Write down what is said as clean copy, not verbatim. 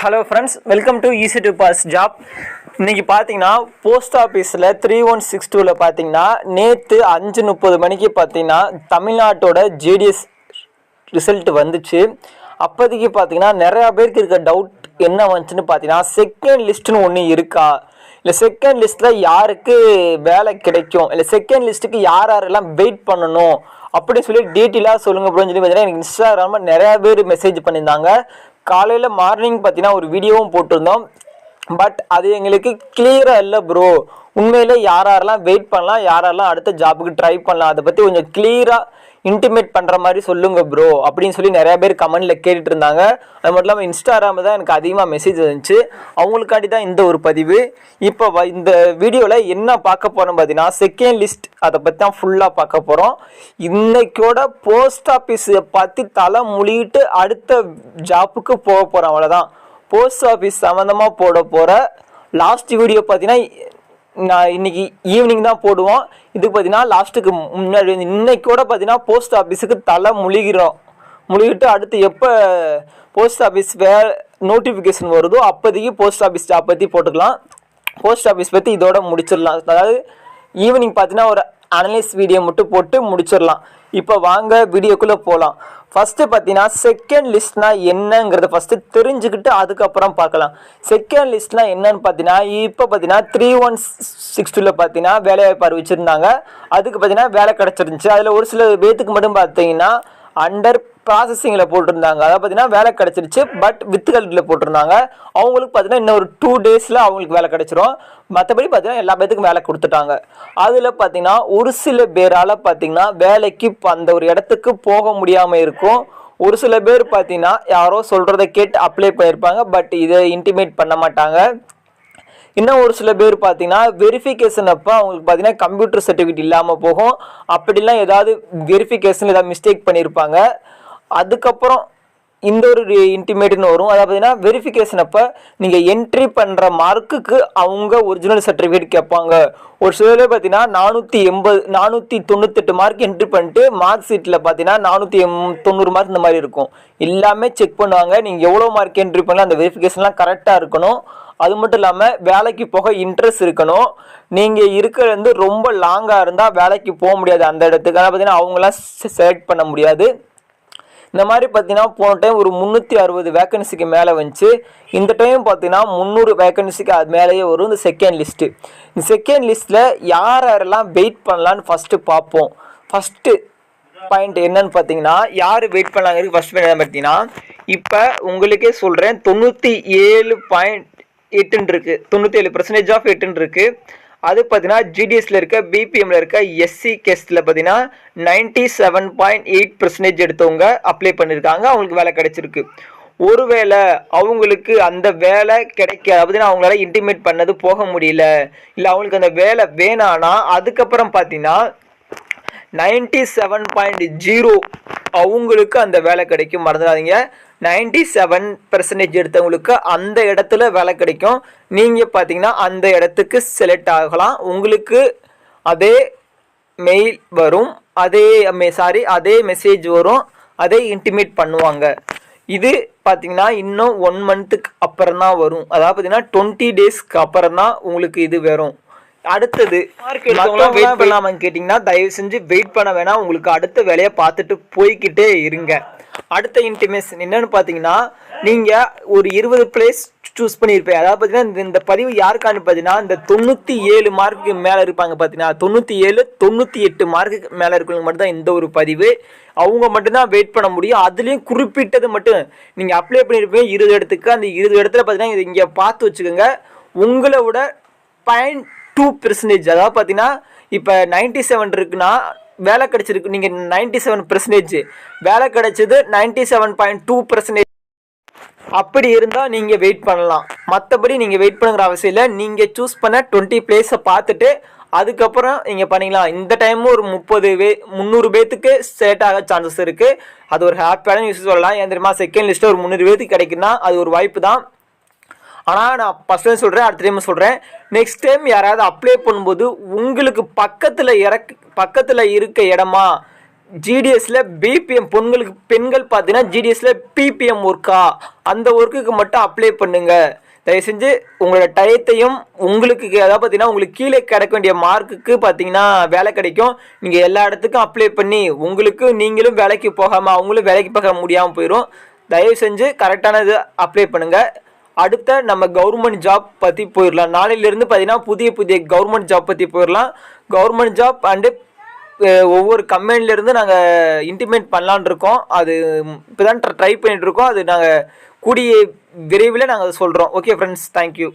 Hello friends, welcome to easy to pass job. இன்றைக்கி பார்த்தீங்கன்னா post ஆஃபீஸில் 3162 பார்த்தீங்கன்னா நேற்று 5:30 மணிக்கு பார்த்தீங்கன்னா தமிழ்நாட்டோட ஜிடிஎஸ் ரிசல்ட் வந்துச்சு. அப்போதைக்கு பார்த்தீங்கன்னா நிறையா பேருக்கு இருக்க டவுட் என்ன வந்துச்சுன்னு பார்த்தீங்கன்னா, செகண்ட் லிஸ்ட்டுன்னு ஒன்று இருக்கா, இல்லை செகண்ட் லிஸ்ட்டில் யாருக்கு வேலை கிடைக்கும், இல்லை செகண்ட் லிஸ்ட்டுக்கு யாரெல்லாம் வெயிட் பண்ணணும் அப்படின்னு சொல்லி டீட்டெயிலாக சொல்லுங்கள் அப்படின்னு சொல்லி பார்த்தீங்கன்னா எனக்கு இன்ஸ்டாகிராமில் நிறையா பேர் மெசேஜ் பண்ணியிருந்தாங்க. காலையில் மார்னிங் பார்த்தீங்கன்னா ஒரு வீடியோவும் போட்டிருந்தோம். பட் அது எங்களுக்கு கிளியராக இல்லை ப்ரோ, உண்மையிலே யாரெல்லாம் வெயிட் பண்ணலாம், யாரெல்லாம் அடுத்த ஜாபுக்கு ட்ரை பண்ணலாம், அதை பற்றி கொஞ்சம் கிளியராக இன்டிமேட் பண்ணுற மாதிரி சொல்லுங்க ப்ரோ அப்படின்னு சொல்லி நிறையா பேர் கமெண்டில் கேட்டுட்டு இருந்தாங்க. அது மட்டும் இல்லாமல் இன்ஸ்டாகிராமில் தான் எனக்கு அதிகமாக மெசேஜ் வந்துச்சு. அவங்களுக்காண்டி தான் இந்த ஒரு பதிவு. இப்போ இந்த வீடியோவில் என்ன பார்க்க போகிறோம் பார்த்தீங்கன்னா, செகண்ட் லிஸ்ட் அதை பற்றி தான் ஃபுல்லாக பார்க்க போகிறோம். இன்னைக்கோட போஸ்ட் ஆஃபீஸை பற்றி தலை முழிட்டு அடுத்த ஜாப்புக்கு போக போகிறோம். அவ்வளோதான். போஸ்ட் ஆஃபீஸ் சம்மந்தமாக போட போகிற லாஸ்ட் வீடியோ பார்த்தீங்கன்னா நான் இன்னைக்கு ஈவினிங் தான் போடுவோம். இது பார்த்தீங்கன்னா லாஸ்ட்டுக்கு முன்னாடி இன்னைக்கூட பார்த்தீங்கன்னா போஸ்ட் ஆஃபீஸுக்கு தலை முழுகிட்டு அடுத்து எப்போ போஸ்ட் ஆஃபீஸ் நோட்டிஃபிகேஷன் வருதோ அப்போதைக்கு போஸ்ட் ஆஃபீஸ் ஜாப் பற்றி போட்டுக்கலாம். போஸ்ட் ஆஃபீஸ் பற்றி இதோட முடிச்சிடலாம். அதாவது ஈவினிங் பார்த்தீங்கன்னா ஒரு அனலைஸ் வீடியோ மட்டும் போட்டு முடிச்சிடலாம். இப்போ வாங்க வீடியோக்குள்ளே போகலாம். ஃபஸ்ட்டு பார்த்தீங்கன்னா செகண்ட் லிஸ்ட்னா என்னங்கிறத ஃபஸ்ட்டு தெரிஞ்சுக்கிட்டு அதுக்கப்புறம் பார்க்கலாம். செகண்ட் லிஸ்ட்னால் என்னன்னு பார்த்தீங்கன்னா, இப்போ பார்த்தீங்கன்னா 3162 பார்த்தீங்கன்னா வேலைவாய்ப்பு அறிவிச்சிருந்தாங்க. அதுக்கு பார்த்தீங்கன்னா வேலை கிடச்சிருந்துச்சு. அதில் ஒரு சில பேத்துக்கு மட்டும் பார்த்தீங்கன்னா அண்டர் ப்ராசஸிங்கில் போட்டிருந்தாங்க. அதாவது பார்த்தீங்கன்னா வேலை கிடச்சிருச்சு, பட் வித்துகளில் போட்டிருந்தாங்க. அவங்களுக்கு பார்த்தீங்கன்னா இன்னும் ஒரு 2 டேஸில் அவங்களுக்கு வேலை கிடச்சிரும். மற்றபடி பார்த்தீங்கன்னா எல்லா பேத்துக்கும் வேலை கொடுத்துட்டாங்க. அதில் பார்த்தீங்கன்னா ஒரு சில பேரால் பார்த்தீங்கன்னா வேலைக்கு அந்த ஒரு இடத்துக்கு போக முடியாமல் இருக்கும். ஒரு சில பேர் பார்த்தீங்கன்னா யாரோ சொல்கிறத கேட்டு அப்ளை பண்ணியிருப்பாங்க, பட் இதை இன்டிமேட் பண்ண மாட்டாங்க. இன்னும் ஒரு சில பேர் பார்த்தீங்கன்னா வெரிஃபிகேஷன் அப்போ அவங்களுக்கு பார்த்தீங்கன்னா கம்ப்யூட்டர் சர்டிஃபிகேட் இல்லாமல் போகும். அப்படிலாம் ஏதாவது வெரிஃபிகேஷன் ஏதாவது மிஸ்டேக் பண்ணியிருப்பாங்க. அதுக்கப்புறம் இந்த ஒரு இன்டிமேட்னு வரும். அதாவது பார்த்தீங்கன்னா வெரிஃபிகேஷன் அப்போ நீங்கள் என்ட்ரி பண்ணுற மார்க்குக்கு அவங்க ஒரிஜினல் சர்டிஃபிகேட் கேட்பாங்க. ஒரு சிலர் பார்த்தீங்கன்னா 498 மார்க் என்ட்ரி பண்ணிட்டு மார்க் ஷீட்டில் பார்த்தீங்கன்னா 490 மார்க் இந்த மாதிரி இருக்கும். எல்லாமே செக் பண்ணுவாங்க. நீங்கள் எவ்வளோ மார்க் என்ட்ரி பண்ணலாம், அந்த வெரிஃபிகேஷன்லாம் கரெக்டாக இருக்கணும். அது மட்டும் இல்லாமல் வேலைக்கு போக இன்ட்ரெஸ்ட் இருக்கணும். நீங்கள் இருக்கிறது ரொம்ப லாங்காக இருந்தால் வேலைக்கு போக முடியாது அந்த இடத்துக்கு. ஆனால் பார்த்தீங்கன்னா அவங்களாம் செலக்ட் பண்ண முடியாது. இந்த மாதிரி பார்த்தீங்கன்னா போன டைம் ஒரு 360 வேக்கன்சிக்கு மேலே வந்துச்சு. இந்த டைம் பார்த்தீங்கன்னா 300 வேக்கன்சிக்கு அது மேலேயே வரும் இந்த செகண்ட் லிஸ்ட்டு. இந்த செகண்ட் லிஸ்ட்டில் யாரெல்லாம் வெயிட் பண்ணலான்னு ஃபஸ்ட்டு பார்ப்போம். ஃபஸ்ட்டு பாயிண்ட் என்னன்னு பார்த்தீங்கன்னா, யார் வெயிட் பண்ணலாங்கிறது ஃபஸ்ட் பாயிண்ட் பார்த்தீங்கன்னா, இப்போ உங்களுக்கே சொல்கிறேன் 97.8 இருக்குது, 97% ஆஃப் 8 இருக்குது. அது பார்த்தீங்கன்னா ஜிடிஎஸ்ல இருக்க பிபிஎம்ல இருக்க எஸ்சி கேஸ்டில் பார்த்தீங்கன்னா 97.8% எடுத்தவங்க அப்ளை பண்ணியிருக்காங்க. அவங்களுக்கு வேலை கிடைச்சிருக்கு. ஒருவேளை அவங்களுக்கு அந்த வேலை கிடைக்காது அப்படின்னா அவங்களால இன்டிமேட் பண்ணது போக முடியல, இல்லை அவங்களுக்கு அந்த வேலை வேணான்னா அதுக்கப்புறம் பார்த்தீங்கன்னா 97.0 அவங்களுக்கு அந்த வேலை கிடைக்கும். மறந்துடாதீங்க, 97% எடுத்தவங்களுக்கு அந்த இடத்துல வேலை கிடைக்கும். நீங்கள் பார்த்தீங்கன்னா அந்த இடத்துக்கு செலக்ட் ஆகலாம். உங்களுக்கு அதே மெயில் வரும், அதே மெசேஜ் வரும், அதே இன்டிமேட் பண்ணுவாங்க. இது பார்த்தீங்கன்னா இன்னும் 1 மந்த்துக்கு அப்புறம் தான் வரும். அதாவது பார்த்தீங்கன்னா 20 டேஸ்க்கு அப்புறம் தான் உங்களுக்கு இது வரும். அடுத்தது வெயிட் பண்ணாமல் கேட்டிங்கன்னா தயவு செஞ்சு வெயிட் பண்ண வேணாம். உங்களுக்கு அடுத்த வேலையை பார்த்துட்டு போய்கிட்டே இருங்க. அடுத்த இன்டிமேஷன் என்னன்னு பார்த்தீங்கன்னா, நீங்கள் ஒரு 20 பிளேஸ் சூஸ் பண்ணியிருப்பேன். அதாவது பார்த்தீங்கன்னா இந்த பதிவு யாருக்கான்னு பார்த்தீங்கன்னா இந்த 97 மார்க்கு மேலே இருப்பாங்க. பார்த்தீங்கன்னா 97, 98 மார்க்குக்கு மேலே இருக்கிறவங்க மட்டும் தான் இந்த ஒரு பதிவு. அவங்க மட்டும்தான் வெயிட் பண்ண முடியும். அதுலேயும் குறிப்பிட்டது மட்டும் நீங்கள் அப்ளை பண்ணியிருப்பீங்க 20 இடத்துக்கு. அந்த 20 இடத்துல பார்த்தீங்கன்னா இங்கே பார்த்து வச்சுக்கோங்க, உங்களோட 0.2%. அதாவது பார்த்தீங்கன்னா இப்போ 97 இருக்குன்னா வேலை கிடைச்சிருக்கு, நீங்கள் 97% வேலை கிடைச்சது 97.2%. அப்படி இருந்தால் நீங்கள் வெயிட் பண்ணலாம். மற்றபடி நீங்கள் வெயிட் பண்ணுங்கிற அவசியம் இல்லை. நீங்கள் சூஸ் பண்ண 20 பிளேஸை பார்த்துட்டு அதுக்கப்புறம் நீங்கள் பண்ணிக்கலாம். இந்த டைமும் ஒரு 300 பேத்துக்கு செலக்ட் ஆக சான்சஸ் இருக்குது. அது ஒரு ஹாப்பியான நியூஸ் சொல்லலாம். ஏன் தெரியுமா, செகண்ட் லிஸ்ட்டில் ஒரு 300 பேத்துக்கு கிடைக்குன்னா அது ஒரு வாய்ப்பு தான். ஆனால் நான் ஃபஸ்ட் டைம் சொல்கிறேன், அடுத்த டைம் சொல்கிறேன், நெக்ஸ்ட் டைம் யாராவது அப்ளை பண்ணும்போது உங்களுக்கு பக்கத்தில் இருக்க இடமா ஜிடிஎஸ்ல பிபிஎம் பெண்கள் பார்த்தீங்கன்னா ஜிடிஎஸ்ல பிபிஎம் ஒர்க்கா அந்த ஒர்க்குக்கு மட்டும் அப்ளை பண்ணுங்க. தயவு செஞ்சு உங்களோட டயத்தையும் உங்களுக்கு அதாவது பார்த்தீங்கன்னா உங்களுக்கு கீழே கிடைக்க வேண்டிய மார்க்குக்கு பார்த்தீங்கன்னா வேலை கிடைக்கும். நீங்கள் எல்லா இடத்துக்கும் அப்ளை பண்ணி உங்களுக்கு நீங்களும் வேலைக்கு போகாமல் அவங்களும் வேலைக்கு போக முடியாமல் போயிடும். தயவு செஞ்சு கரெக்டான இது அப்ளை பண்ணுங்கள். அடுத்த நம்ம கவர்மெண்ட் ஜாப் பற்றி போயிடலாம். நாளையிலேருந்து பார்த்தீங்கன்னா புதிய கவர்மெண்ட் ஜாப் பற்றி போயிடலாம். கவர்மெண்ட் ஜாப் அண்டு ஒவ்வொரு கம்பெனிலேருந்து நாங்கள் இன்டிமேட் பண்ணலான் இருக்கோம். அது இப்போ தான் ட்ரை பண்ணிகிட்டு இருக்கோம். அது நாங்கள் கூடிய விரைவில் நாங்கள் சொல்கிறோம். Okay friends, thank you.